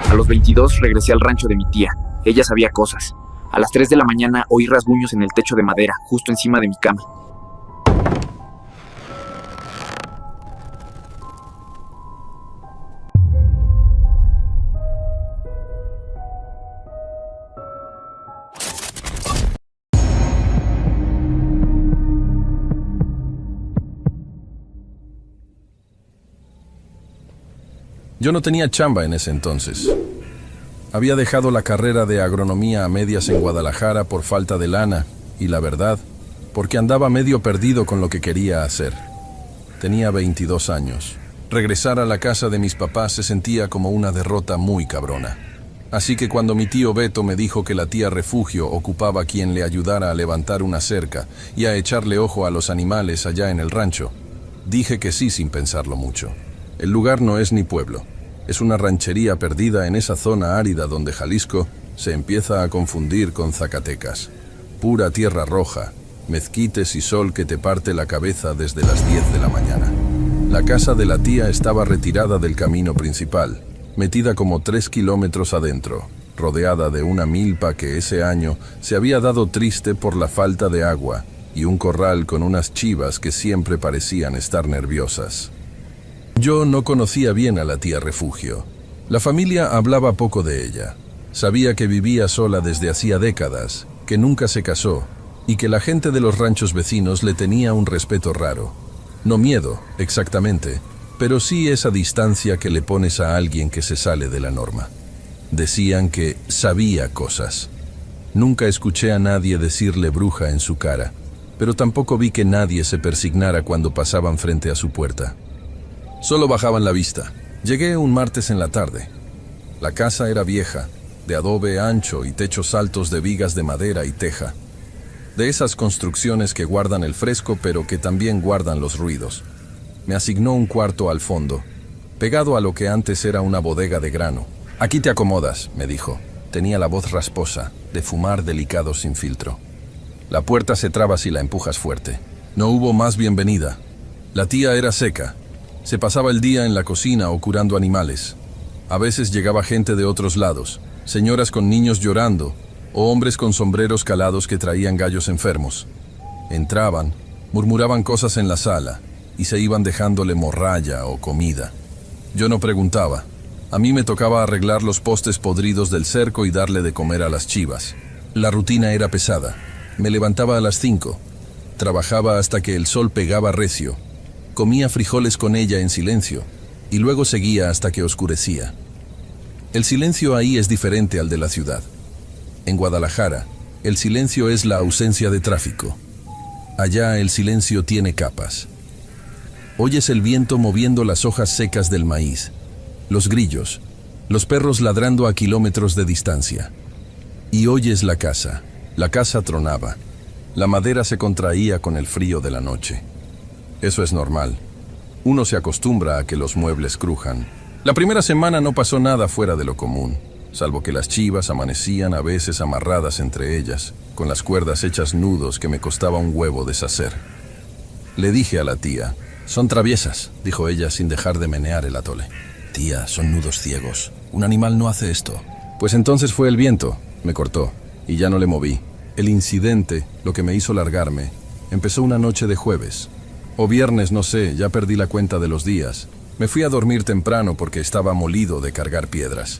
A los 22 regresé al rancho de mi tía. Ella sabía cosas. A las 3 de la mañana oí rasguños en el techo de madera, justo encima de mi cama. Yo no tenía chamba en ese entonces. Había dejado la carrera de agronomía a medias en Guadalajara por falta de lana y, la verdad, porque andaba medio perdido con lo que quería hacer. Tenía 22 años. Regresar a la casa de mis papás se sentía como una derrota muy cabrona. Así que cuando mi tío Beto me dijo que la tía Refugio ocupaba quien le ayudara a levantar una cerca y a echarle ojo a los animales allá en el rancho, dije que sí sin pensarlo mucho. El lugar no es ni pueblo. Es una ranchería perdida en esa zona árida donde Jalisco se empieza a confundir con Zacatecas. Pura tierra roja, mezquites y sol que te parte la cabeza desde las 10 de la mañana. La casa de la tía estaba retirada del camino principal, metida como 3 kilómetros adentro, rodeada de una milpa que ese año se había dado triste por la falta de agua y un corral con unas chivas que siempre parecían estar nerviosas. Yo no conocía bien a la tía Refugio. La familia hablaba poco de ella. Sabía que vivía sola desde hacía décadas, que nunca se casó y que la gente de los ranchos vecinos le tenía un respeto raro. No miedo, exactamente, pero sí esa distancia que le pones a alguien que se sale de la norma. Decían que sabía cosas. Nunca escuché a nadie decirle bruja en su cara, pero tampoco vi que nadie se persignara cuando pasaban frente a su puerta. Solo bajaban la vista. Llegué un martes en la tarde. La casa era vieja, de adobe ancho y techos altos de vigas de madera y teja. De esas construcciones que guardan el fresco pero que también guardan los ruidos. Me asignó un cuarto al fondo, pegado a lo que antes era una bodega de grano. «Aquí te acomodas», me dijo. Tenía la voz rasposa, de fumar delicado sin filtro. La puerta se traba si la empujas fuerte. No hubo más bienvenida. La tía era seca. Se pasaba el día en la cocina o curando animales. A veces llegaba gente de otros lados, señoras con niños llorando o hombres con sombreros calados que traían gallos enfermos. Entraban, murmuraban cosas en la sala y se iban dejándole morralla o comida. Yo no preguntaba. A mí me tocaba arreglar los postes podridos del cerco y darle de comer a las chivas. La rutina era pesada. Me levantaba a las 5. Trabajaba hasta que el sol pegaba recio. Comía frijoles con ella en silencio, y luego seguía hasta que oscurecía. El silencio ahí es diferente al de la ciudad. En Guadalajara, el silencio es la ausencia de tráfico. Allá el silencio tiene capas. Oyes el viento moviendo las hojas secas del maíz, los grillos, los perros ladrando a kilómetros de distancia. Y oyes la casa tronaba. La madera se contraía con el frío de la noche. Eso es normal. Uno se acostumbra a que los muebles crujan. La primera semana no pasó nada fuera de lo común, salvo que las chivas amanecían a veces amarradas entre ellas, con las cuerdas hechas nudos que me costaba un huevo deshacer. Le dije a la tía: «Son traviesas», dijo ella sin dejar de menear el atole. «Tía, son nudos ciegos. Un animal no hace esto». «Pues entonces fue el viento», me cortó, y ya no le moví. El incidente, lo que me hizo largarme, empezó una noche de jueves. O viernes, no sé, ya perdí la cuenta de los días. Me fui a dormir temprano porque estaba molido de cargar piedras.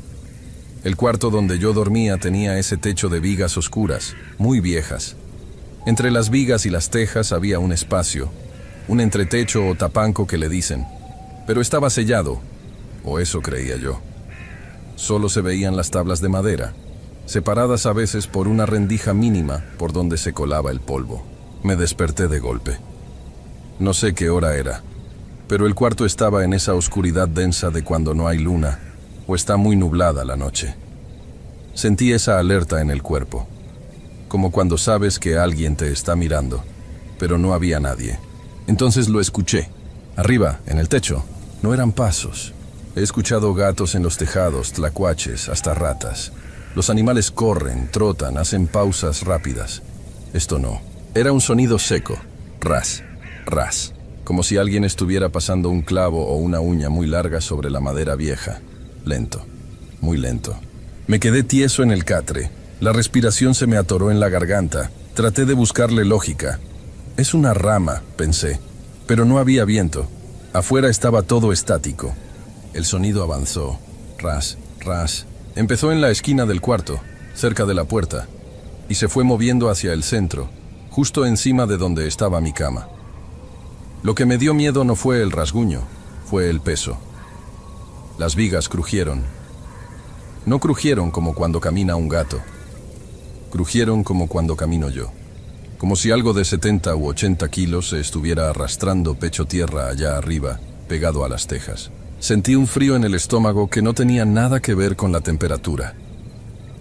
El cuarto donde yo dormía tenía ese techo de vigas oscuras, muy viejas. Entre las vigas y las tejas había un espacio, un entretecho o tapanco que le dicen, pero estaba sellado, o eso creía yo. Solo se veían las tablas de madera, separadas a veces por una rendija mínima por donde se colaba el polvo. Me desperté de golpe. No sé qué hora era, pero el cuarto estaba en esa oscuridad densa de cuando no hay luna o está muy nublada la noche. Sentí esa alerta en el cuerpo, como cuando sabes que alguien te está mirando, pero no había nadie. Entonces lo escuché. Arriba, en el techo, no eran pasos. He escuchado gatos en los tejados, tlacuaches, hasta ratas. Los animales corren, trotan, hacen pausas rápidas. Esto no. Era un sonido seco, ras. Ras, como si alguien estuviera pasando un clavo o una uña muy larga sobre la madera vieja, lento. muy lento. Me quedé tieso en el catre. La respiración se me atoró en la garganta. Traté de buscarle lógica. Es una rama, pensé, pero no había viento. Afuera estaba todo estático. El sonido avanzó. Ras, ras. Empezó en la esquina del cuarto, cerca de la puerta, y se fue moviendo hacia el centro, justo encima de donde estaba mi cama. Lo que me dio miedo no fue el rasguño, fue el peso. Las vigas crujieron. No crujieron como cuando camina un gato. Crujieron como cuando camino yo. Como si algo de 70 u 80 kilos se estuviera arrastrando pecho tierra allá arriba, pegado a las tejas. Sentí un frío en el estómago que no tenía nada que ver con la temperatura.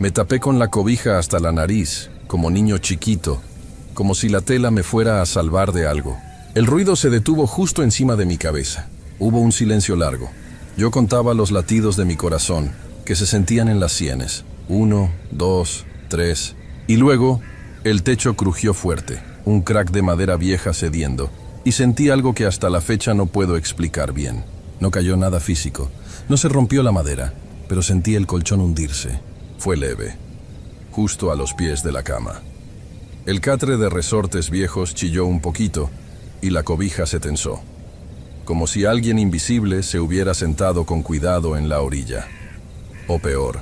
Me tapé con la cobija hasta la nariz, como niño chiquito, como si la tela me fuera a salvar de algo. El ruido se detuvo justo encima de mi cabeza. Hubo un silencio largo. Yo contaba los latidos de mi corazón, que se sentían en las sienes. 1, 2, 3. Y luego, el techo crujió fuerte, un crack de madera vieja cediendo, y sentí algo que hasta la fecha no puedo explicar bien. No cayó nada físico, no se rompió la madera, pero sentí el colchón hundirse. Fue leve, justo a los pies de la cama. El catre de resortes viejos chilló un poquito, y la cobija se tensó, como si alguien invisible se hubiera sentado con cuidado en la orilla. O peor,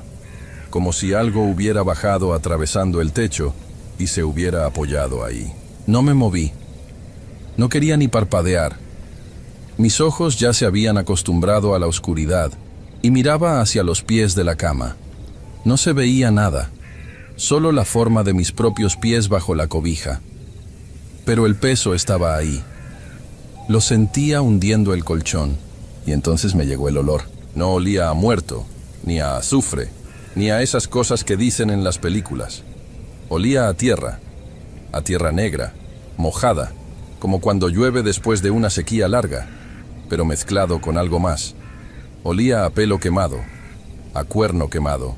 como si algo hubiera bajado atravesando el techo y se hubiera apoyado ahí. No me moví. No quería ni parpadear. Mis ojos ya se habían acostumbrado a la oscuridad y miraba hacia los pies de la cama. No se veía nada, solo la forma de mis propios pies bajo la cobija. Pero el peso estaba ahí. Lo sentía hundiendo el colchón, y entonces me llegó el olor. No olía a muerto, ni a azufre, ni a esas cosas que dicen en las películas. Olía a tierra negra, mojada, como cuando llueve después de una sequía larga, pero mezclado con algo más. Olía a pelo quemado, a cuerno quemado,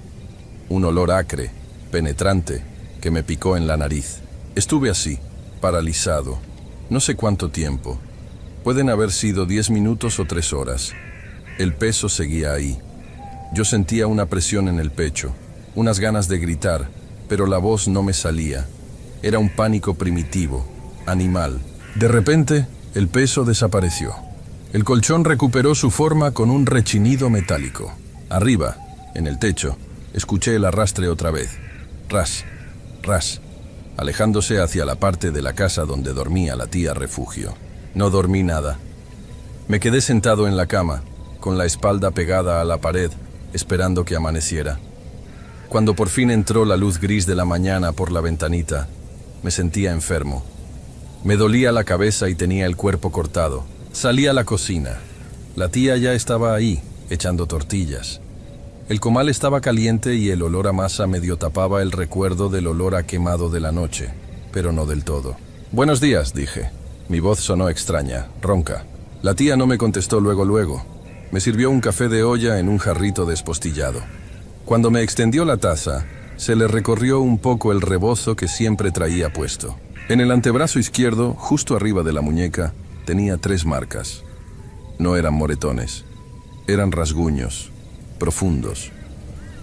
un olor acre, penetrante, que me picó en la nariz. Estuve así, paralizado, no sé cuánto tiempo. Pueden haber sido 10 minutos o 3 horas. El peso seguía ahí. Yo sentía una presión en el pecho, unas ganas de gritar, pero la voz no me salía. Era un pánico primitivo, animal. De repente, el peso desapareció. El colchón recuperó su forma con un rechinido metálico. Arriba, en el techo, escuché el arrastre otra vez. Ras, ras, alejándose hacia la parte de la casa donde dormía la tía refugio. No dormí nada. Me quedé sentado en la cama, con la espalda pegada a la pared, esperando que amaneciera. Cuando por fin entró la luz gris de la mañana por la ventanita, me sentía enfermo. Me dolía la cabeza y tenía el cuerpo cortado. Salí a la cocina. La tía ya estaba ahí, echando tortillas. El comal estaba caliente y el olor a masa medio tapaba el recuerdo del olor a quemado de la noche, pero no del todo. «Buenos días», dije. Mi voz sonó extraña, ronca. La tía no me contestó luego. Me sirvió un café de olla en un jarrito despostillado. Cuando me extendió la taza, se le recorrió un poco el rebozo que siempre traía puesto. En el antebrazo izquierdo, justo arriba de la muñeca, tenía 3 marcas. No eran moretones, eran rasguños, profundos.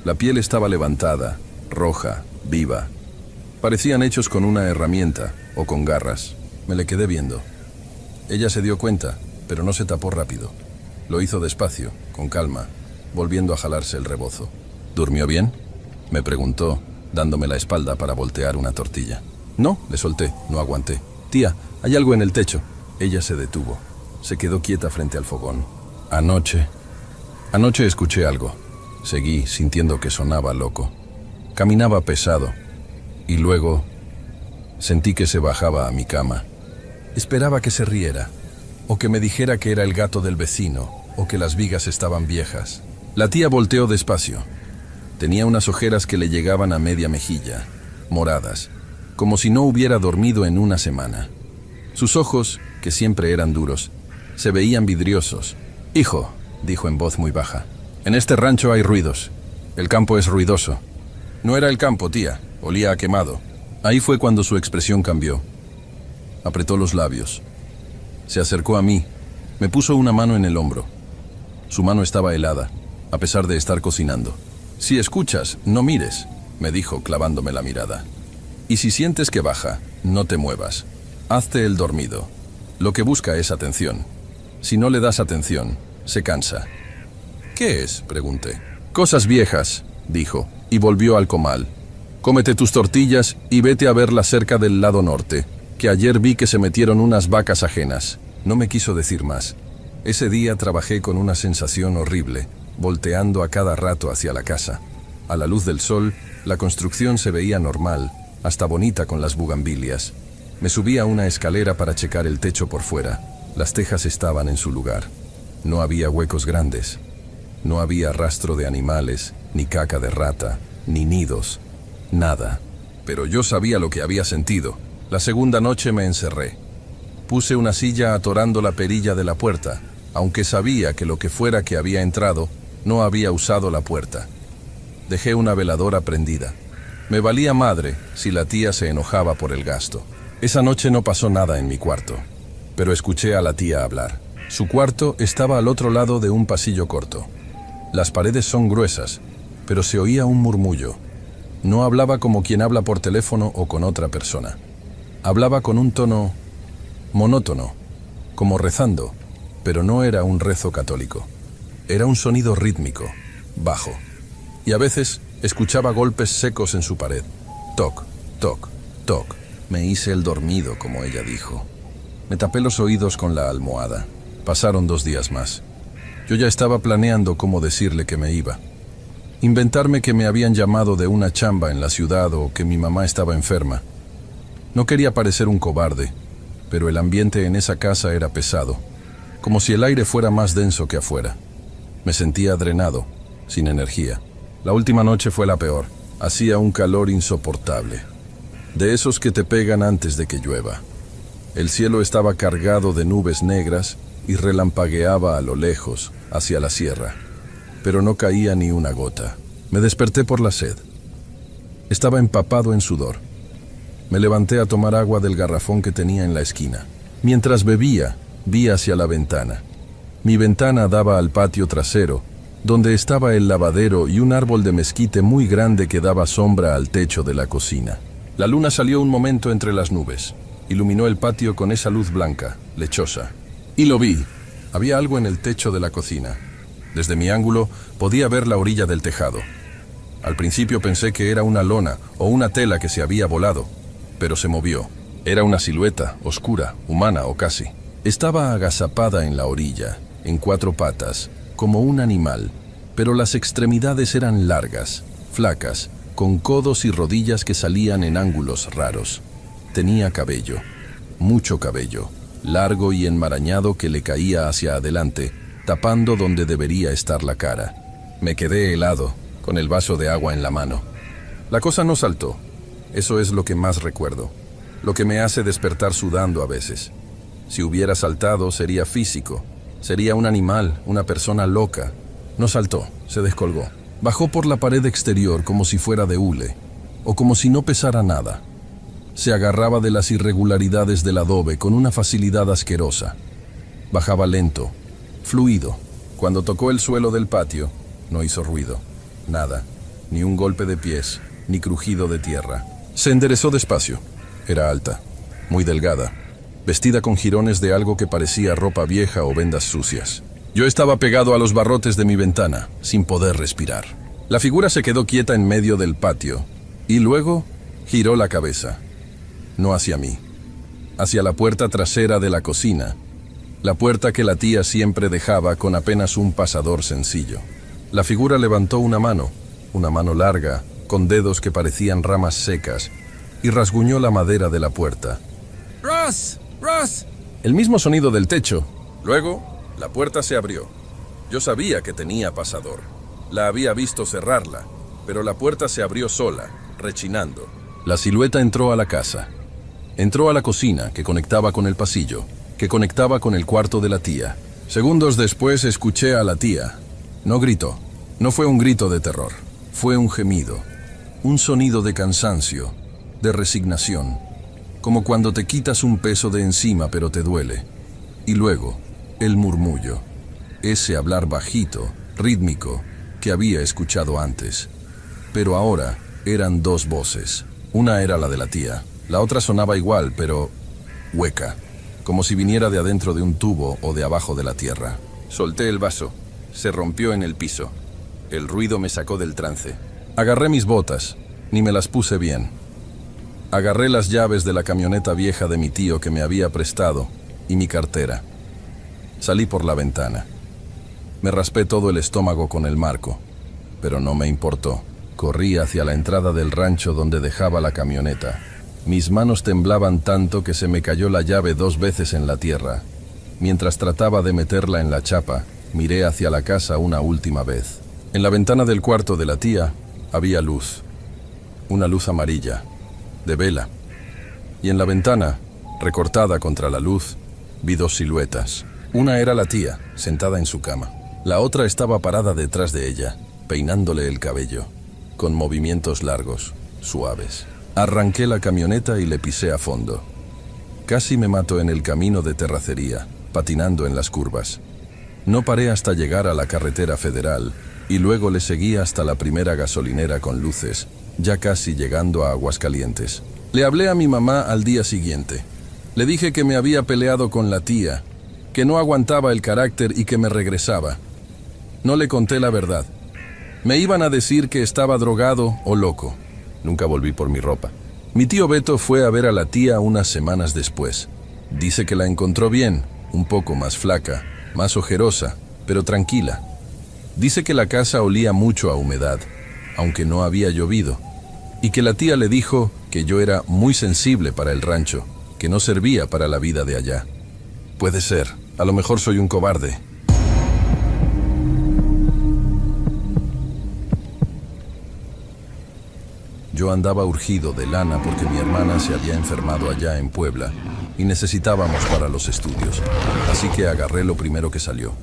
La piel estaba levantada, roja, viva. Parecían hechos con una herramienta o con garras. Me le quedé viendo. Ella se dio cuenta, pero no se tapó rápido. Lo hizo despacio, con calma, volviendo a jalarse el rebozo. «¿Durmió bien?», me preguntó, dándome la espalda para voltear una tortilla. «No», le solté, no aguanté. «Tía, hay algo en el techo». Ella se detuvo. Se quedó quieta frente al fogón. Anoche escuché algo. Seguí, sintiendo que sonaba loco. Caminaba pesado. Y luego sentí que se bajaba a mi cama. Esperaba que se riera, o que me dijera que era el gato del vecino, o que las vigas estaban viejas. La tía volteó despacio. Tenía unas ojeras que le llegaban a media mejilla, moradas, como si no hubiera dormido en una semana. Sus ojos, que siempre eran duros, se veían vidriosos. «Hijo», dijo en voz muy baja, «en este rancho hay ruidos. El campo es ruidoso». «No era el campo, tía, olía a quemado». Ahí fue cuando su expresión cambió. Apretó los labios. Se acercó a mí, me puso una mano en el hombro. Su mano estaba helada, a pesar de estar cocinando. Si escuchas, no mires, me dijo clavándome la mirada. Y si sientes que baja, no te muevas. Hazte el dormido. Lo que busca es atención. Si no le das atención, se cansa. ¿Qué es?, pregunté. Cosas viejas, dijo, y volvió al comal. Cómete tus tortillas y vete a ver la cerca del lado norte, que ayer vi que se metieron unas vacas ajenas. No me quiso decir más. Ese día trabajé con una sensación horrible, volteando a cada rato hacia la casa. A la luz del sol, la construcción se veía normal, hasta bonita con las bugambilias. Me subí a una escalera para checar el techo por fuera. Las tejas estaban en su lugar. No había huecos grandes. No había rastro de animales, ni caca de rata, ni nidos. Nada. Pero yo sabía lo que había sentido. La segunda noche me encerré. Puse una silla atorando la perilla de la puerta, aunque sabía que lo que fuera que había entrado, no había usado la puerta. Dejé una veladora prendida. Me valía madre si la tía se enojaba por el gasto. Esa noche no pasó nada en mi cuarto, pero escuché a la tía hablar. Su cuarto estaba al otro lado de un pasillo corto. Las paredes son gruesas, pero se oía un murmullo. No hablaba como quien habla por teléfono o con otra persona. Hablaba con un tono monótono, como rezando, pero no era un rezo católico. Era un sonido rítmico, bajo. Y a veces escuchaba golpes secos en su pared. Toc, toc, toc. Me hice el dormido, como ella dijo. Me tapé los oídos con la almohada. Pasaron 2 días más. Yo ya estaba planeando cómo decirle que me iba. Inventarme que me habían llamado de una chamba en la ciudad o que mi mamá estaba enferma. No quería parecer un cobarde, pero el ambiente en esa casa era pesado, como si el aire fuera más denso que afuera. Me sentía drenado, sin energía. La última noche fue la peor. Hacía un calor insoportable, de esos que te pegan antes de que llueva. El cielo estaba cargado de nubes negras y relampagueaba a lo lejos, hacia la sierra, pero no caía ni una gota. Me desperté por la sed. Estaba empapado en sudor. Me levanté a tomar agua del garrafón que tenía en la esquina. Mientras bebía, vi hacia la ventana. Mi ventana daba al patio trasero, donde estaba el lavadero y un árbol de mezquite muy grande que daba sombra al techo de la cocina. La luna salió un momento entre las nubes. Iluminó el patio con esa luz blanca, lechosa. Y lo vi. Había algo en el techo de la cocina. Desde mi ángulo podía ver la orilla del tejado. Al principio pensé que era una lona o una tela que se había volado, pero se movió. Era una silueta, oscura, humana o casi. Estaba agazapada en la orilla, en 4 patas, como un animal, pero las extremidades eran largas, flacas, con codos y rodillas que salían en ángulos raros. Tenía cabello, mucho cabello, largo y enmarañado que le caía hacia adelante, tapando donde debería estar la cara. Me quedé helado, con el vaso de agua en la mano. La cosa no saltó. Eso es lo que más recuerdo, lo que me hace despertar sudando a veces. Si hubiera saltado, sería físico. Sería un animal, una persona loca. No saltó, se descolgó. Bajó por la pared exterior como si fuera de hule, o como si no pesara nada. Se agarraba de las irregularidades del adobe con una facilidad asquerosa. Bajaba lento, fluido. Cuando tocó el suelo del patio, no hizo ruido. Nada, ni un golpe de pies, ni crujido de tierra. Se enderezó despacio. Era alta, muy delgada, vestida con jirones de algo que parecía ropa vieja o vendas sucias. Yo estaba pegado a los barrotes de mi ventana, sin poder respirar. La figura se quedó quieta en medio del patio, y luego giró la cabeza. No hacia mí, hacia la puerta trasera de la cocina, la puerta que la tía siempre dejaba con apenas un pasador sencillo. La figura levantó una mano larga, con dedos que parecían ramas secas, y rasguñó la madera de la puerta. ¡Ross! ¡Ross! El mismo sonido del techo. Luego, la puerta se abrió. Yo sabía que tenía pasador. La había visto cerrarla, pero la puerta se abrió sola, rechinando. La silueta entró a la casa. Entró a la cocina, que conectaba con el pasillo, que conectaba con el cuarto de la tía. Segundos después escuché a la tía. No gritó. No fue un grito de terror. Fue un gemido. Un sonido de cansancio, de resignación. Como cuando te quitas un peso de encima pero te duele. Y luego, el murmullo. Ese hablar bajito, rítmico, que había escuchado antes. Pero ahora eran dos voces. Una era la de la tía. La otra sonaba igual, pero hueca, como si viniera de adentro de un tubo o de abajo de la tierra. Solté el vaso. Se rompió en el piso. El ruido me sacó del trance. Agarré mis botas. Ni me las puse bien. Agarré las llaves de la camioneta vieja de mi tío que me había prestado y mi cartera. Salí por la ventana. Me raspé todo el estómago con el marco, pero no me importó. Corrí hacia la entrada del rancho donde dejaba la camioneta. Mis manos temblaban tanto que se me cayó la llave 2 veces en la tierra. Mientras trataba de meterla en la chapa, miré hacia la casa una última vez. En la ventana del cuarto de la tía había luz. Una luz amarilla, de vela. Y en la ventana, recortada contra la luz, vi 2 siluetas. Una era la tía, sentada en su cama. La otra estaba parada detrás de ella, peinándole el cabello, con movimientos largos, suaves. Arranqué la camioneta y le pisé a fondo. Casi me mato en el camino de terracería, patinando en las curvas. No paré hasta llegar a la carretera federal, y luego le seguí hasta la primera gasolinera con luces, ya casi llegando a Aguascalientes. Le hablé a mi mamá al día siguiente. Le dije que me había peleado con la tía, que no aguantaba el carácter y que me regresaba. No le conté la verdad. Me iban a decir que estaba drogado o loco. Nunca volví por mi ropa. Mi tío Beto fue a ver a la tía unas semanas después. Dice que la encontró bien, un poco más flaca, más ojerosa, pero tranquila. Dice que la casa olía mucho a humedad, aunque no había llovido, y que la tía le dijo que yo era muy sensible para el rancho, que no servía para la vida de allá. Puede ser, a lo mejor soy un cobarde. Yo andaba urgido de lana porque mi hermana se había enfermado allá en Puebla y necesitábamos para los estudios, así que agarré lo primero que salió.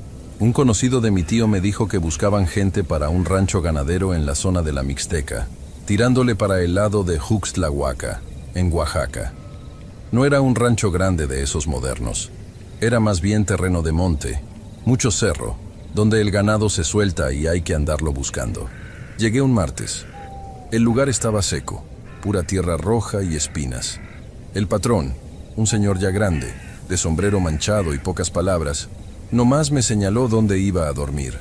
Un conocido de mi tío me dijo que buscaban gente para un rancho ganadero en la zona de la Mixteca, tirándole para el lado de Juxtlahuaca, en Oaxaca. No era un rancho grande de esos modernos, era más bien terreno de monte, mucho cerro, donde el ganado se suelta y hay que andarlo buscando. Llegué un martes. El lugar estaba seco, pura tierra roja y espinas. El patrón, un señor ya grande, de sombrero manchado y pocas palabras, nomás me señaló dónde iba a dormir.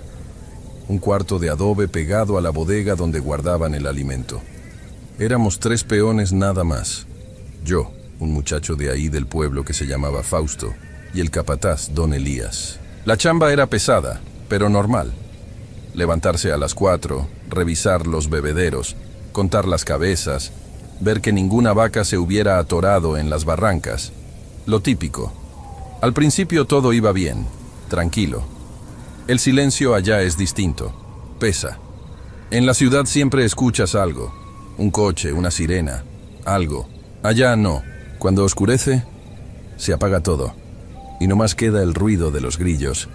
Un cuarto de adobe pegado a la bodega donde guardaban el alimento. Éramos 3 peones nada más. Yo, un muchacho de ahí del pueblo que se llamaba Fausto, y el capataz, don Elías. La chamba era pesada, pero normal. Levantarse a las 4, revisar los bebederos, contar las cabezas, ver que ninguna vaca se hubiera atorado en las barrancas. Lo típico. Al principio todo iba bien, tranquilo. El silencio allá es distinto, pesa. En la ciudad siempre escuchas algo, un coche, una sirena, algo. Allá no. Cuando oscurece, se apaga todo, y nomás queda el ruido de los grillos,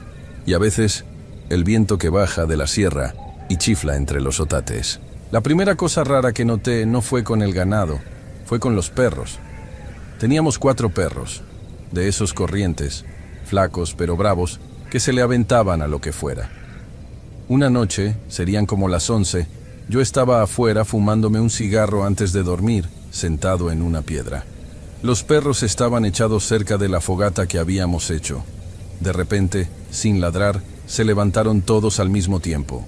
y a veces el viento que baja de la sierra y chifla entre los otates. La primera cosa rara que noté no fue con el ganado, fue con los perros. Teníamos 4 perros, de esos corrientes, flacos pero bravos, que se le aventaban a lo que fuera. Una noche, serían como las 11, yo estaba afuera fumándome un cigarro antes de dormir, sentado en una piedra. Los perros estaban echados cerca de la fogata que habíamos hecho. De repente, sin ladrar, se levantaron todos al mismo tiempo.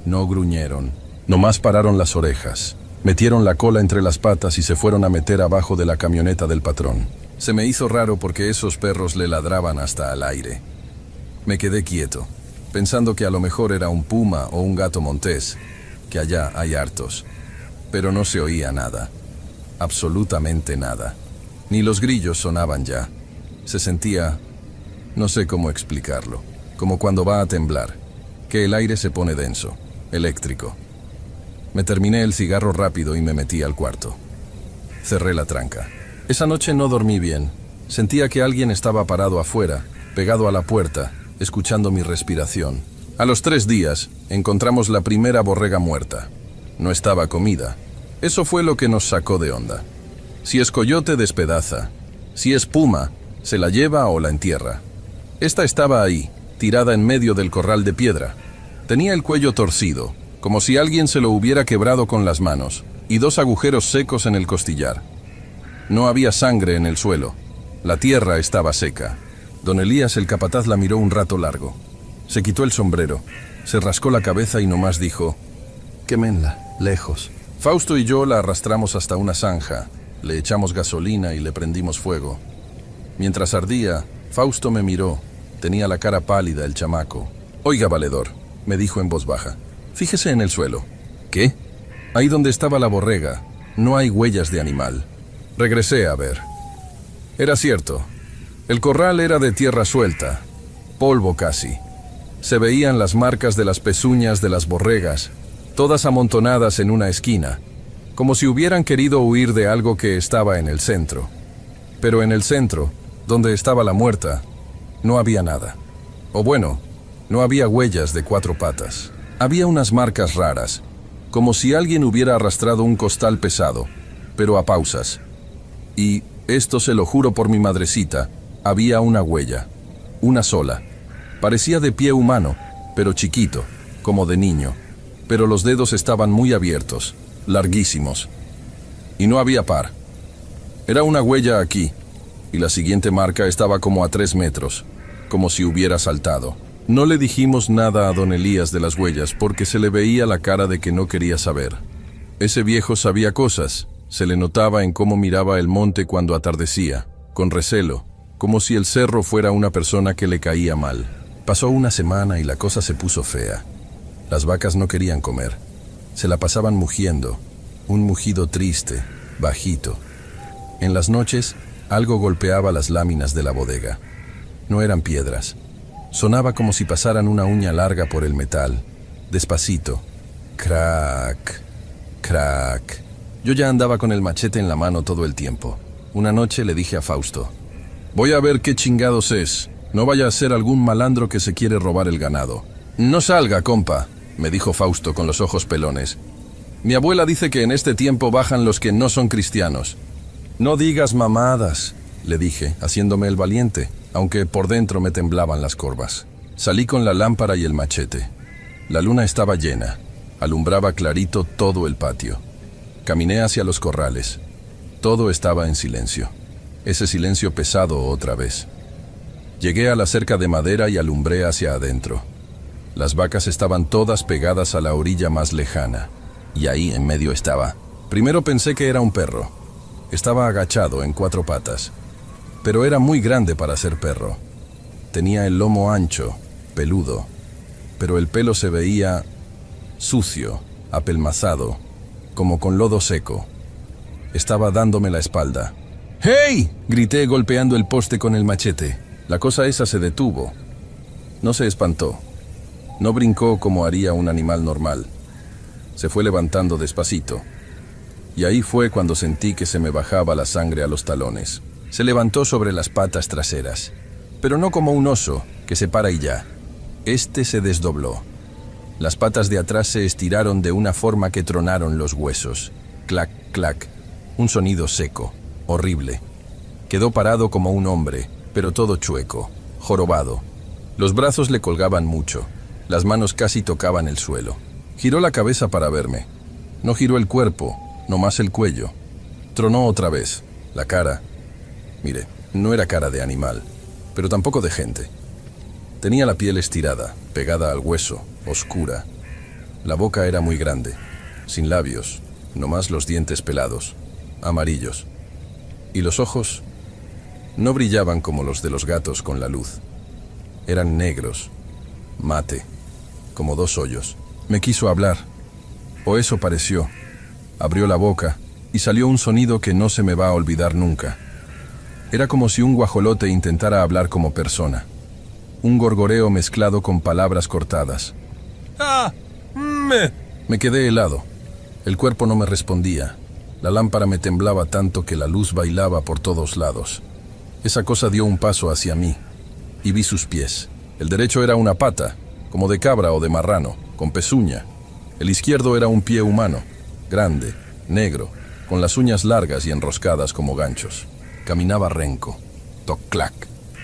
No gruñeron. Nomás pararon las orejas, metieron la cola entre las patas y se fueron a meter abajo de la camioneta del patrón. Se me hizo raro porque esos perros le ladraban hasta al aire. Me quedé quieto, pensando que a lo mejor era un puma o un gato montés, que allá hay hartos. Pero no se oía nada, absolutamente nada. Ni los grillos sonaban ya. Se sentía, no sé cómo explicarlo, como cuando va a temblar, que el aire se pone denso, eléctrico. Me terminé el cigarro rápido y me metí al cuarto. Cerré la tranca. Esa noche no dormí bien. Sentía que alguien estaba parado afuera, pegado a la puerta, escuchando mi respiración. A los 3 días, encontramos la primera borrega muerta. No estaba comida. Eso fue lo que nos sacó de onda. Si es coyote, despedaza. Si es puma, se la lleva o la entierra. Esta estaba ahí, tirada en medio del corral de piedra. Tenía el cuello torcido, como si alguien se lo hubiera quebrado con las manos, y 2 agujeros secos en el costillar. No había sangre en el suelo. La tierra estaba seca. Don Elías, el capataz, la miró un rato largo. Se quitó el sombrero, se rascó la cabeza y nomás dijo: «Quémenla, lejos». Fausto y yo la arrastramos hasta una zanja, le echamos gasolina y le prendimos fuego. Mientras ardía, Fausto me miró. Tenía la cara pálida el chamaco. «Oiga, valedor», me dijo en voz baja, «fíjese en el suelo». «¿Qué?» «Ahí donde estaba la borrega, no hay huellas de animal». Regresé a ver. Era cierto. El corral era de tierra suelta, polvo casi. Se veían las marcas de las pezuñas de las borregas, todas amontonadas en una esquina, como si hubieran querido huir de algo que estaba en el centro. Pero en el centro, donde estaba la muerta, no había nada. O bueno, no había huellas de 4 patas. Había unas marcas raras, como si alguien hubiera arrastrado un costal pesado, pero a pausas. Y, esto se lo juro por mi madrecita, había una huella, una sola. Parecía de pie humano, pero chiquito, como de niño. Pero los dedos estaban muy abiertos, larguísimos. Y no había par. Era una huella aquí, y la siguiente marca estaba como a 3 metros, como si hubiera saltado. No le dijimos nada a don Elías de las huellas porque se le veía la cara de que no quería saber. Ese viejo sabía cosas. Se le notaba en cómo miraba el monte cuando atardecía, con recelo, como si el cerro fuera una persona que le caía mal. Pasó una semana y la cosa se puso fea. Las vacas no querían comer. Se la pasaban mugiendo, un mugido triste, bajito. En las noches, algo golpeaba las láminas de la bodega. No eran piedras. Sonaba como si pasaran una uña larga por el metal, despacito. Crack, crack. Yo ya andaba con el machete en la mano todo el tiempo. Una noche le dije a Fausto: «Voy a ver qué chingados es. No vaya a ser algún malandro que se quiere robar el ganado». «No salga, compa», me dijo Fausto con los ojos pelones. «Mi abuela dice que en este tiempo bajan los que no son cristianos». «No digas mamadas», le dije, haciéndome el valiente, aunque por dentro me temblaban las corvas. Salí con la lámpara y el machete. La luna estaba llena. Alumbraba clarito todo el patio. Caminé hacia los corrales. Todo estaba en silencio. Ese silencio pesado otra vez. Llegué a la cerca de madera y alumbré hacia adentro. Las vacas estaban todas pegadas a la orilla más lejana. Y ahí en medio estaba. Primero pensé que era un perro. Estaba agachado en 4 patas. Pero era muy grande para ser perro. Tenía el lomo ancho, peludo. Pero el pelo se veía sucio, apelmazado, como con lodo seco. Estaba dándome la espalda. «¡Hey!», grité golpeando el poste con el machete. La cosa esa se detuvo. No se espantó. No brincó como haría un animal normal. Se fue levantando despacito. Y ahí fue cuando sentí que se me bajaba la sangre a los talones. Se levantó sobre las patas traseras. Pero no como un oso, que se para y ya. Este se desdobló. Las patas de atrás se estiraron de una forma que tronaron los huesos. Clac, clac. Un sonido seco, horrible. Quedó parado como un hombre, pero todo chueco, jorobado. Los brazos le colgaban mucho. Las manos casi tocaban el suelo. Giró la cabeza para verme. No giró el cuerpo, nomás el cuello. Tronó otra vez. La cara. Mire, no era cara de animal, pero tampoco de gente. Tenía la piel estirada, pegada al hueso, oscura. La boca era muy grande, sin labios, nomás los dientes pelados, amarillos. Y los ojos no brillaban como los de los gatos con la luz. Eran negros, mate, como 2 hoyos. Me quiso hablar, o eso pareció. Abrió la boca y salió un sonido que no se me va a olvidar nunca. Era como si un guajolote intentara hablar como persona. Un gorgoreo mezclado con palabras cortadas. ¡Ah! Me quedé helado. El cuerpo no me respondía. La lámpara me temblaba tanto que la luz bailaba por todos lados. Esa cosa dio un paso hacia mí y vi sus pies. El derecho era una pata, como de cabra o de marrano, con pezuña. El izquierdo era un pie humano, grande, negro, con las uñas largas y enroscadas como ganchos. Caminaba renco. Toc-clac,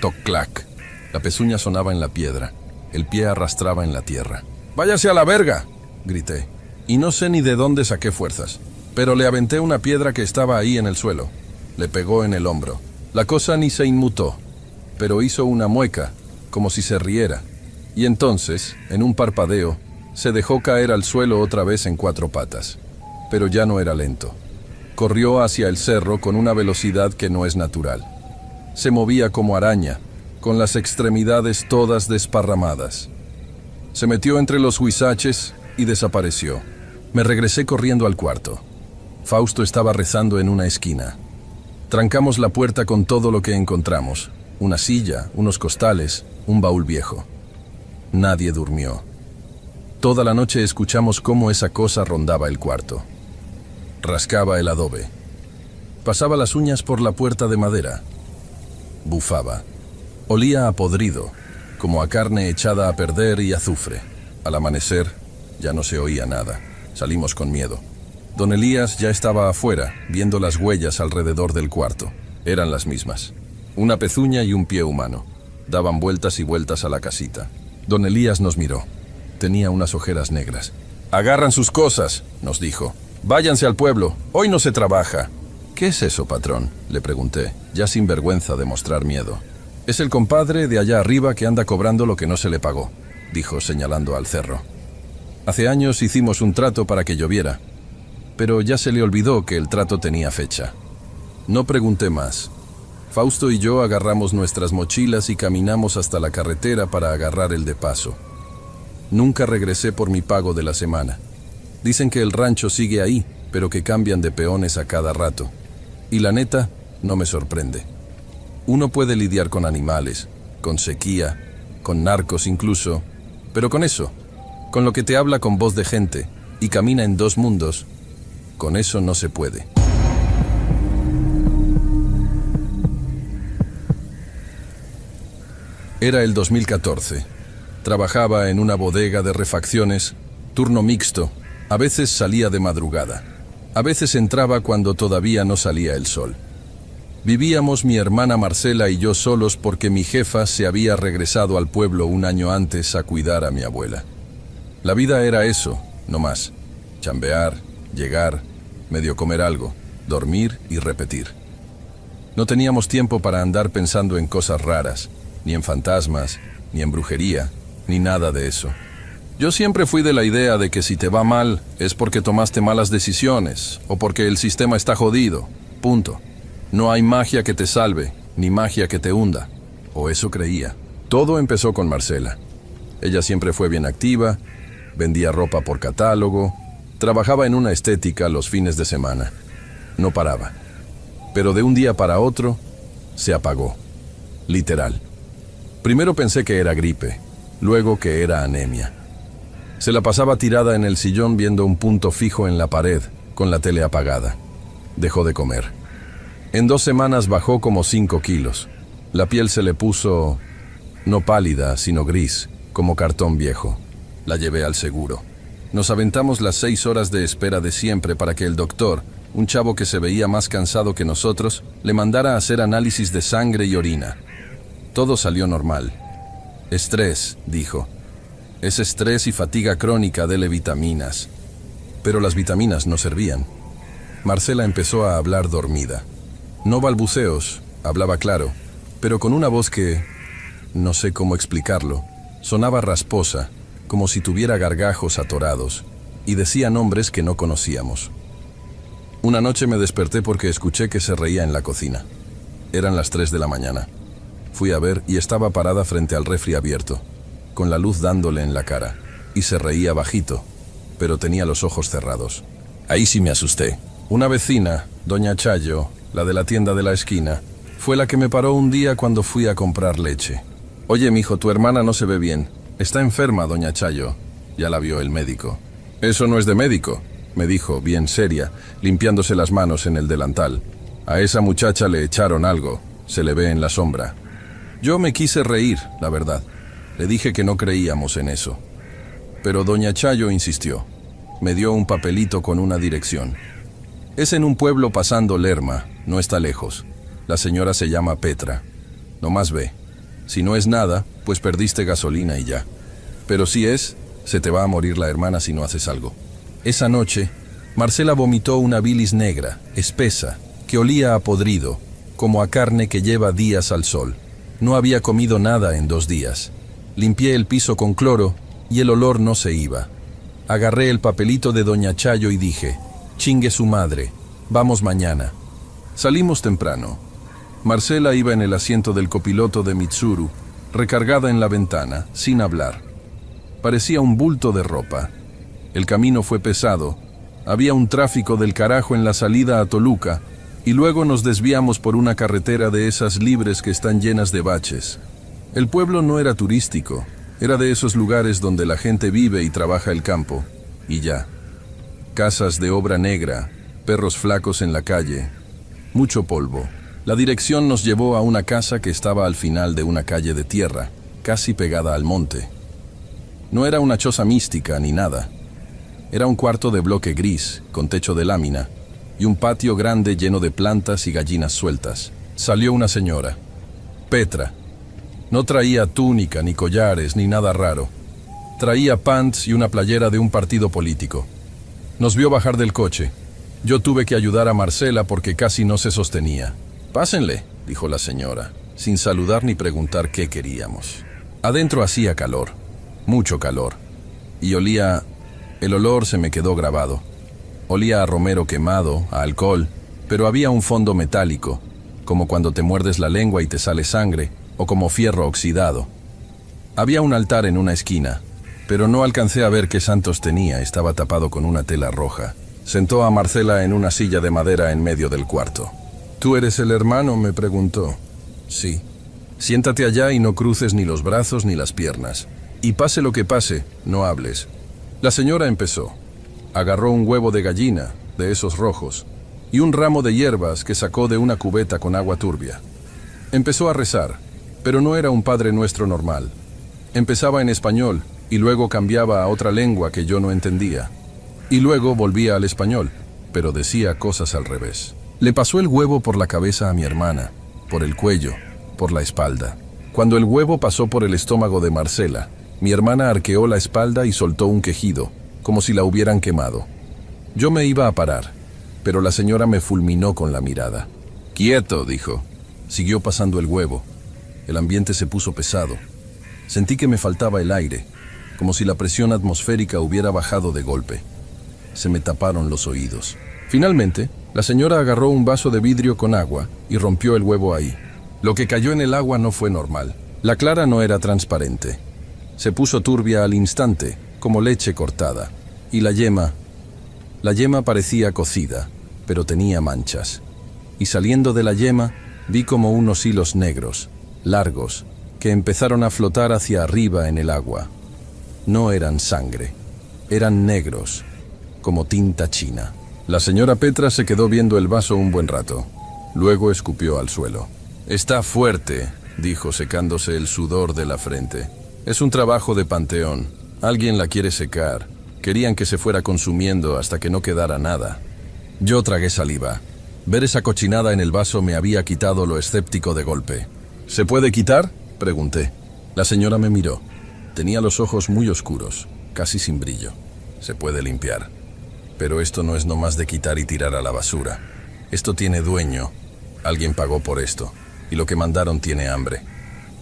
toc-clac. La pezuña sonaba en la piedra. El pie arrastraba en la tierra. «Váyase a la verga», grité, y no sé ni de dónde saqué fuerzas, pero le aventé una piedra que estaba ahí en el suelo. Le pegó en el hombro. La cosa ni se inmutó, pero hizo una mueca, como si se riera, y entonces, en un parpadeo, se dejó caer al suelo otra vez en 4 patas. Pero ya no era lento. Corrió hacia el cerro con una velocidad que no es natural. Se movía como araña, con las extremidades todas desparramadas. Se metió entre los huizaches y desapareció. Me regresé corriendo al cuarto. Fausto estaba rezando en una esquina. Trancamos la puerta con todo lo que encontramos: una silla, unos costales, un baúl viejo. Nadie durmió. Toda la noche escuchamos cómo esa cosa rondaba el cuarto. Rascaba el adobe. Pasaba las uñas por la puerta de madera. Bufaba. Olía a podrido, como a carne echada a perder y azufre. Al amanecer, ya no se oía nada. Salimos con miedo. Don Elías ya estaba afuera, viendo las huellas alrededor del cuarto. Eran las mismas. Una pezuña y un pie humano. Daban vueltas y vueltas a la casita. Don Elías nos miró. Tenía unas ojeras negras. «Agarran sus cosas», nos dijo. «Váyanse al pueblo. Hoy no se trabaja». «¿Qué es eso, patrón?», le pregunté, ya sin vergüenza de mostrar miedo. «Es el compadre de allá arriba que anda cobrando lo que no se le pagó», dijo señalando al cerro. «Hace años hicimos un trato para que lloviera, pero ya se le olvidó que el trato tenía fecha». No pregunté más. Fausto y yo agarramos nuestras mochilas y caminamos hasta la carretera para agarrar el de paso. Nunca regresé por mi pago de la semana. Dicen que el rancho sigue ahí, pero que cambian de peones a cada rato. Y la neta, no me sorprende. Uno puede lidiar con animales, con sequía, con narcos incluso, pero con eso, con lo que te habla con voz de gente y camina en 2 mundos, con eso no se puede. Era el 2014. Trabajaba en una bodega de refacciones, turno mixto. A veces salía de madrugada. A veces entraba cuando todavía no salía el sol. Vivíamos mi hermana Marcela y yo solos porque mi jefa se había regresado al pueblo un año antes a cuidar a mi abuela. La vida era eso, no más. Chambear, llegar, medio comer algo, dormir y repetir. No teníamos tiempo para andar pensando en cosas raras, ni en fantasmas, ni en brujería, ni nada de eso. Yo siempre fui de la idea de que si te va mal es porque tomaste malas decisiones o porque el sistema está jodido. Punto. No hay magia que te salve, ni magia que te hunda. O eso creía. Todo empezó con Marcela. Ella siempre fue bien activa, vendía ropa por catálogo, trabajaba en una estética los fines de semana. No paraba. Pero de un día para otro, se apagó. Literal. Primero pensé que era gripe, luego que era anemia. Se la pasaba tirada en el sillón viendo un punto fijo en la pared, con la tele apagada. Dejó de comer. En 2 semanas bajó como 5 kilos. La piel se le puso, no pálida, sino gris, como cartón viejo. La llevé al seguro. Nos aventamos las 6 horas de espera de siempre para que el doctor, un chavo que se veía más cansado que nosotros, le mandara a hacer análisis de sangre y orina. Todo salió normal. Estrés, dijo. Es estrés y fatiga crónica, dele vitaminas. Pero las vitaminas no servían. Marcela empezó a hablar dormida. No balbuceos, hablaba claro, pero con una voz que, no sé cómo explicarlo, sonaba rasposa, como si tuviera gargajos atorados, y decía nombres que no conocíamos. Una noche me desperté porque escuché que se reía en la cocina. Eran las 3 de la mañana. Fui a ver y estaba parada frente al refri abierto, con la luz dándole en la cara, y se reía bajito, pero tenía los ojos cerrados. Ahí sí me asusté. Una vecina, doña Chayo, la de la tienda de la esquina, fue la que me paró un día cuando fui a comprar leche. Oye, mijo, tu hermana no se ve bien. Está enferma, doña Chayo. Ya la vio el médico. Eso no es de médico, me dijo, bien seria, limpiándose las manos en el delantal. A esa muchacha le echaron algo, se le ve en la sombra. Yo me quise reír, la verdad. Le dije que no creíamos en eso. Pero doña Chayo insistió. Me dio un papelito con una dirección. Es en un pueblo pasando Lerma, no está lejos. La señora se llama Petra. Nomás ve. Si no es nada, pues perdiste gasolina y ya. Pero si es, Se te va a morir la hermana si no haces algo. Esa noche, Marcela vomitó una bilis negra, espesa, que olía a podrido, como a carne que lleva días al sol. No había comido nada en 2 días. Limpié el piso con cloro y el olor no se iba. Agarré el papelito de Doña Chayo y dije, chingue su madre, vamos mañana. Salimos temprano. Marcela iba en el asiento del copiloto de Mitsuru, recargada en la ventana, sin hablar. Parecía un bulto de ropa. El camino fue pesado. Había un tráfico del carajo en la salida a Toluca, y luego nos desviamos por una carretera de esas libres que están llenas de baches. El pueblo no era turístico, era de esos lugares donde la gente vive y trabaja el campo, y ya. Casas de obra negra, perros flacos en la calle, mucho polvo. La dirección nos llevó a una casa que estaba al final de una calle de tierra, casi pegada al monte. No era una choza mística ni nada. Era un cuarto de bloque gris, con techo de lámina, y un patio grande lleno de plantas y gallinas sueltas. Salió una señora, Petra. No traía túnica, ni collares, ni nada raro. Traía pants y una playera de un partido político. Nos vio bajar del coche. Yo tuve que ayudar a Marcela porque casi no se sostenía. «Pásenle», dijo la señora, sin saludar ni preguntar qué queríamos. Adentro hacía calor, mucho calor, y olía... El olor se me quedó grabado. Olía a romero quemado, a alcohol, pero había un fondo metálico, como cuando te muerdes la lengua y te sale sangre, o como fierro oxidado. Había un altar en una esquina, pero no alcancé a ver qué santos tenía, estaba tapado con una tela roja. Sentó a Marcela en una silla de madera en medio del cuarto. «¿Tú eres el hermano?», me preguntó. «Sí». «Siéntate allá y no cruces ni los brazos ni las piernas. Y pase lo que pase, no hables». La señora empezó. Agarró un huevo de gallina, de esos rojos, y un ramo de hierbas que sacó de una cubeta con agua turbia. Empezó a rezar, pero no era un Padre Nuestro normal. Empezaba en español y luego cambiaba a otra lengua que yo no entendía. Y luego volvía al español, pero decía cosas al revés. Le pasó el huevo por la cabeza a mi hermana, por el cuello, por la espalda. Cuando el huevo pasó por el estómago de Marcela, mi hermana arqueó la espalda y soltó un quejido, como si la hubieran quemado. Yo me iba a parar, pero la señora me fulminó con la mirada. «Quieto», dijo. Siguió pasando el huevo. El ambiente se puso pesado. Sentí que me faltaba el aire, como si la presión atmosférica hubiera bajado de golpe. Se me taparon los oídos. Finalmente, la señora agarró un vaso de vidrio con agua y rompió el huevo ahí. Lo que cayó en el agua no fue normal. La clara no era transparente. Se puso turbia al instante, como leche cortada. Y la yema parecía cocida, pero tenía manchas. Y saliendo de la yema, vi como unos hilos negros, largos, que empezaron a flotar hacia arriba en el agua. No eran sangre, eran negros, como tinta china. La señora Petra se quedó viendo el vaso un buen rato. Luego escupió al suelo. «Está fuerte», dijo secándose el sudor de la frente. «Es un trabajo de panteón. Alguien la quiere secar. Querían que se fuera consumiendo hasta que no quedara nada». Yo tragué saliva. Ver esa cochinada en el vaso me había quitado lo escéptico de golpe. «¿Se puede quitar?», pregunté. La señora me miró. Tenía los ojos muy oscuros, casi sin brillo. «Se puede limpiar. Pero esto no es nomás de quitar y tirar a la basura. Esto tiene dueño. Alguien pagó por esto. Y lo que mandaron tiene hambre».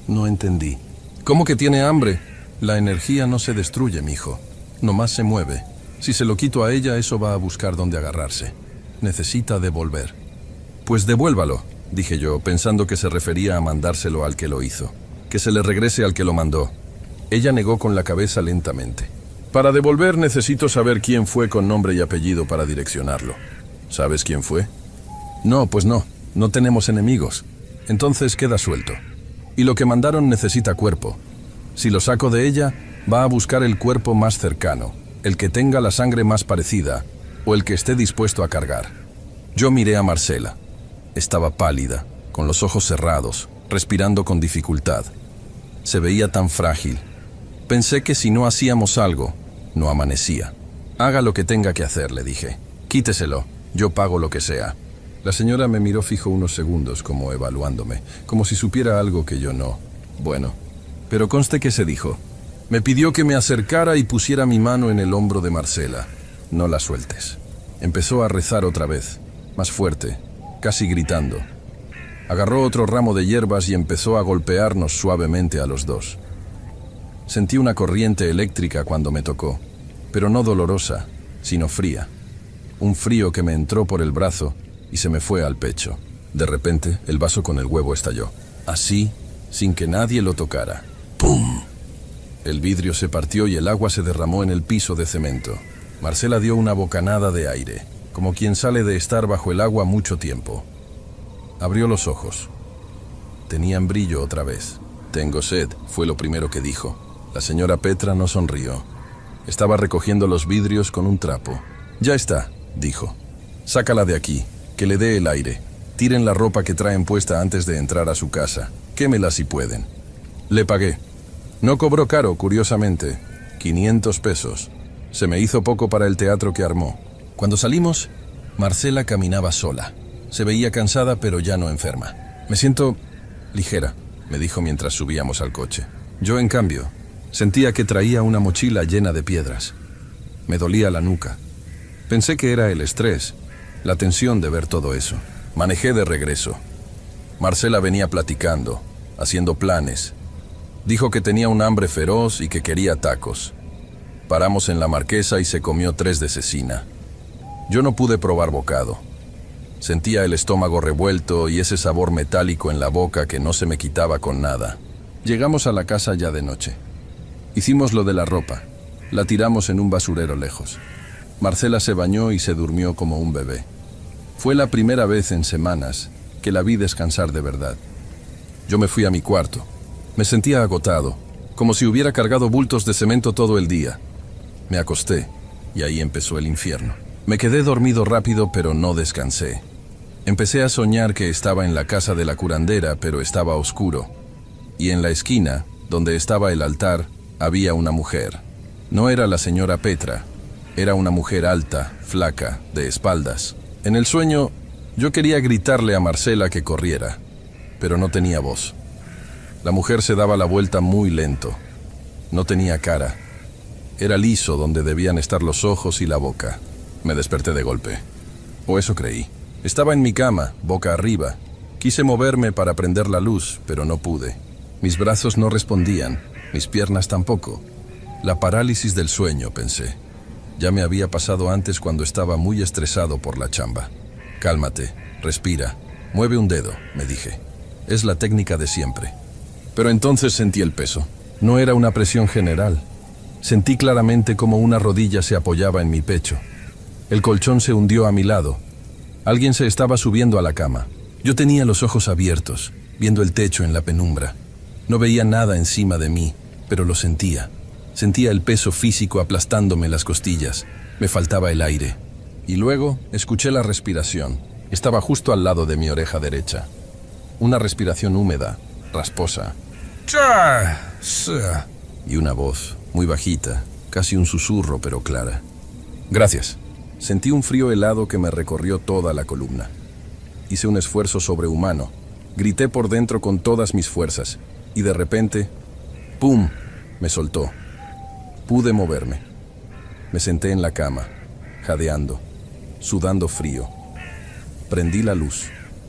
No entendí. «¿Cómo que tiene hambre? La energía no se destruye, mijo. Nomás se mueve. Si se lo quito a ella, eso va a buscar dónde agarrarse. Necesita devolver». «Pues devuélvalo», dije yo, pensando que se refería a mandárselo al que lo hizo. «Que se le regrese al que lo mandó». Ella negó con la cabeza lentamente. «Para devolver necesito saber quién fue con nombre y apellido para direccionarlo». «¿Sabes quién fue?» «No, pues no. No tenemos enemigos. Entonces queda suelto. Y lo que mandaron necesita cuerpo. Si lo saco de ella, va a buscar el cuerpo más cercano, el que tenga la sangre más parecida, o el que esté dispuesto a cargar». Yo miré a Marcela. Estaba pálida, con los ojos cerrados, respirando con dificultad. Se veía tan frágil. Pensé que si no hacíamos algo, no amanecía. «Haga lo que tenga que hacer», le dije. «Quíteselo, yo pago lo que sea». La señora me miró fijo unos segundos, como evaluándome, como si supiera algo que yo no. Bueno, pero conste que se dijo. Me pidió que me acercara y pusiera mi mano en el hombro de Marcela. No la sueltes. Empezó a rezar otra vez, más fuerte, casi gritando. Agarró otro ramo de hierbas y empezó a golpearnos suavemente a los dos. Sentí una corriente eléctrica cuando me tocó, pero no dolorosa, sino fría. Un frío que me entró por el brazo y se me fue al pecho. De repente, el vaso con el huevo estalló. Así, sin que nadie lo tocara. ¡Pum! El vidrio se partió y el agua se derramó en el piso de cemento. Marcela dio una bocanada de aire, como quien sale de estar bajo el agua mucho tiempo. Abrió los ojos. Tenían brillo otra vez. «Tengo sed», fue lo primero que dijo. La señora Petra no sonrió. Estaba recogiendo los vidrios con un trapo. «Ya está», dijo. «Sácala de aquí, que le dé el aire. Tiren la ropa que traen puesta antes de entrar a su casa. Quémela si pueden». Le pagué. No cobró caro, curiosamente. 500 pesos. Se me hizo poco para el teatro que armó. Cuando salimos, Marcela caminaba sola. Se veía cansada, pero ya no enferma. «Me siento ligera», me dijo mientras subíamos al coche. Yo, en cambio, sentía que traía una mochila llena de piedras. Me dolía la nuca. Pensé que era el estrés, la tensión de ver todo eso. Manejé de regreso. Marcela venía platicando, haciendo planes. Dijo que tenía un hambre feroz y que quería tacos. Paramos en la Marquesa y se comió 3 de cecina. Yo no pude probar bocado. Sentía el estómago revuelto y ese sabor metálico en la boca que no se me quitaba con nada. Llegamos a la casa ya de noche. Hicimos lo de la ropa. La tiramos en un basurero lejos. Marcela se bañó y se durmió como un bebé. Fue la primera vez en semanas que la vi descansar de verdad. Yo me fui a mi cuarto. Me sentía agotado, como si hubiera cargado bultos de cemento todo el día. Me acosté y ahí empezó el infierno. Me quedé dormido rápido, pero no descansé. Empecé a soñar que estaba en la casa de la curandera, pero estaba oscuro. Y en la esquina, donde estaba el altar, había una mujer. No era la señora Petra, era una mujer alta, flaca, de espaldas. En el sueño, yo quería gritarle a Marcela que corriera, pero no tenía voz. La mujer se daba la vuelta muy lento. No tenía cara. Era liso donde debían estar los ojos y la boca. Me desperté de golpe. O eso creí. Estaba en mi cama, boca arriba. Quise moverme para prender la luz, pero no pude. Mis brazos no respondían, mis piernas tampoco. La parálisis del sueño, pensé. Ya me había pasado antes cuando estaba muy estresado por la chamba. «Cálmate, respira, mueve un dedo», me dije. Es la técnica de siempre. Pero entonces sentí el peso. No era una presión general. Sentí claramente como una rodilla se apoyaba en mi pecho. El colchón se hundió a mi lado. Alguien se estaba subiendo a la cama. Yo tenía los ojos abiertos, viendo el techo en la penumbra. No veía nada encima de mí, pero lo sentía. Sentía el peso físico aplastándome las costillas. Me faltaba el aire. Y luego escuché la respiración. Estaba justo al lado de mi oreja derecha. Una respiración húmeda, rasposa. Y una voz, muy bajita, casi un susurro, pero clara. «Gracias». Sentí un frío helado que me recorrió toda la columna. Hice un esfuerzo sobrehumano. Grité por dentro con todas mis fuerzas. Y de repente, ¡pum!, me soltó. Pude moverme. Me senté en la cama, jadeando, sudando frío. Prendí la luz.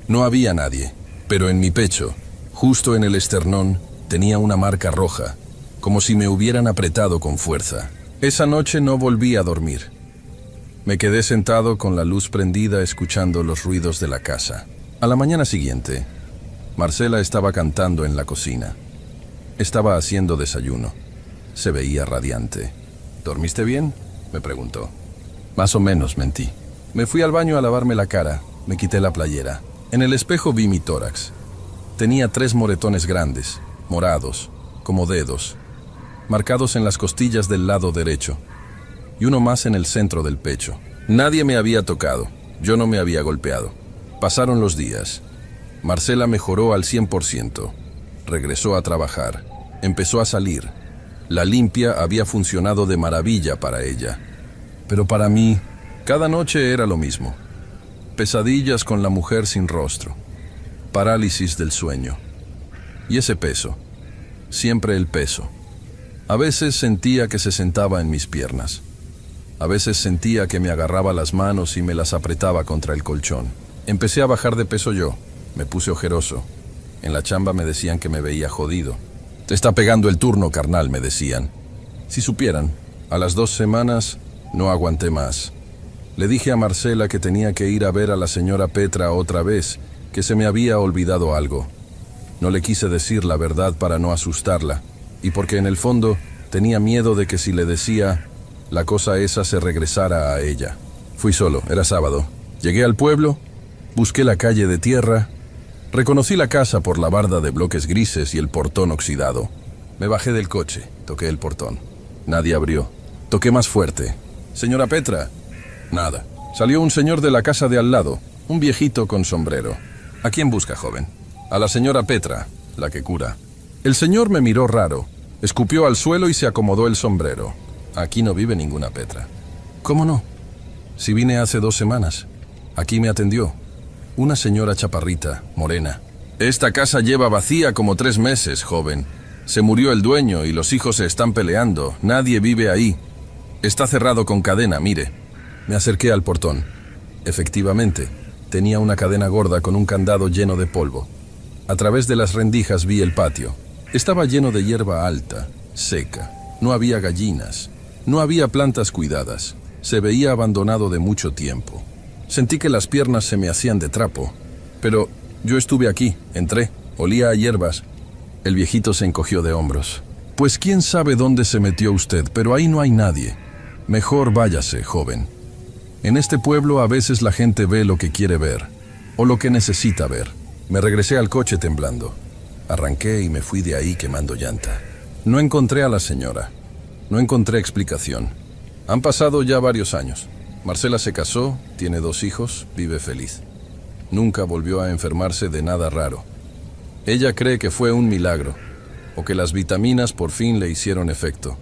No había nadie, pero en mi pecho, justo en el esternón, tenía una marca roja, como si me hubieran apretado con fuerza. Esa noche no volví a dormir. Me quedé sentado con la luz prendida escuchando los ruidos de la casa. A la mañana siguiente, Marcela estaba cantando en la cocina. Estaba haciendo desayuno. Se veía radiante. «¿Dormiste bien?», me preguntó. «Más o menos», mentí. Me fui al baño a lavarme la cara. Me quité la playera. En el espejo vi mi tórax. Tenía 3 moretones grandes, morados, como dedos, marcados en las costillas del lado derecho, y uno más en el centro del pecho. Nadie me había tocado. Yo no me había golpeado. Pasaron los días. Marcela mejoró al 100%. Regresó a trabajar. Empezó a salir. La limpia había funcionado de maravilla para ella. Pero para mí, cada noche era lo mismo. Pesadillas con la mujer sin rostro. Parálisis del sueño. Y ese peso. Siempre el peso. A veces sentía que se sentaba en mis piernas. A veces sentía que me agarraba las manos y me las apretaba contra el colchón. Empecé a bajar de peso yo. Me puse ojeroso. En la chamba me decían que me veía jodido. Te está pegando el turno, carnal, me decían. Si supieran, a las 2 semanas no aguanté más. Le dije a Marcela que tenía que ir a ver a la señora Petra otra vez, que se me había olvidado algo. No le quise decir la verdad para no asustarla, y porque en el fondo tenía miedo de que si le decía, la cosa esa se regresara a ella. Fui solo, era sábado. Llegué al pueblo, busqué la calle de tierra, reconocí la casa por la barda de bloques grises y el portón oxidado. Me bajé del coche, toqué el portón. Nadie abrió. Toqué más fuerte. Señora Petra. Nada. Salió un señor de la casa de al lado, un viejito con sombrero. ¿A quién busca, joven? A la señora Petra, la que cura. El señor me miró raro, escupió al suelo y se acomodó el sombrero. Aquí no vive ninguna Petra. ¿Cómo no? Si vine hace 2 semanas. Aquí me atendió. Una señora chaparrita, morena. Esta casa lleva vacía como 3 meses, joven. Se murió el dueño y los hijos se están peleando. Nadie vive ahí. Está cerrado con cadena, mire. Me acerqué al portón. Efectivamente, tenía una cadena gorda con un candado lleno de polvo. A través de las rendijas vi el patio. Estaba lleno de hierba alta, seca. No había gallinas. No había plantas cuidadas. Se veía abandonado de mucho tiempo. Sentí que las piernas se me hacían de trapo. Pero yo estuve aquí, entré, olía a hierbas. El viejito se encogió de hombros. Pues quién sabe dónde se metió usted, pero ahí no hay nadie. Mejor váyase, joven. En este pueblo a veces la gente ve lo que quiere ver, o lo que necesita ver. Me regresé al coche temblando. Arranqué y me fui de ahí quemando llanta. No encontré a la señora. No encontré explicación. Han pasado ya varios años. Marcela se casó, tiene 2 hijos, vive feliz. Nunca volvió a enfermarse de nada raro. Ella cree que fue un milagro, o que las vitaminas por fin le hicieron efecto.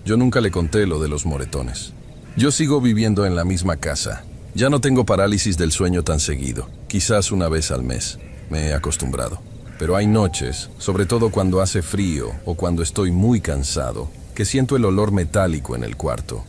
Yo nunca le conté lo de los moretones. Yo sigo viviendo en la misma casa. Ya no tengo parálisis del sueño tan seguido, quizás una vez al mes. Me he acostumbrado. Pero hay noches, sobre todo cuando hace frío o cuando estoy muy cansado, que siento el olor metálico en el cuarto.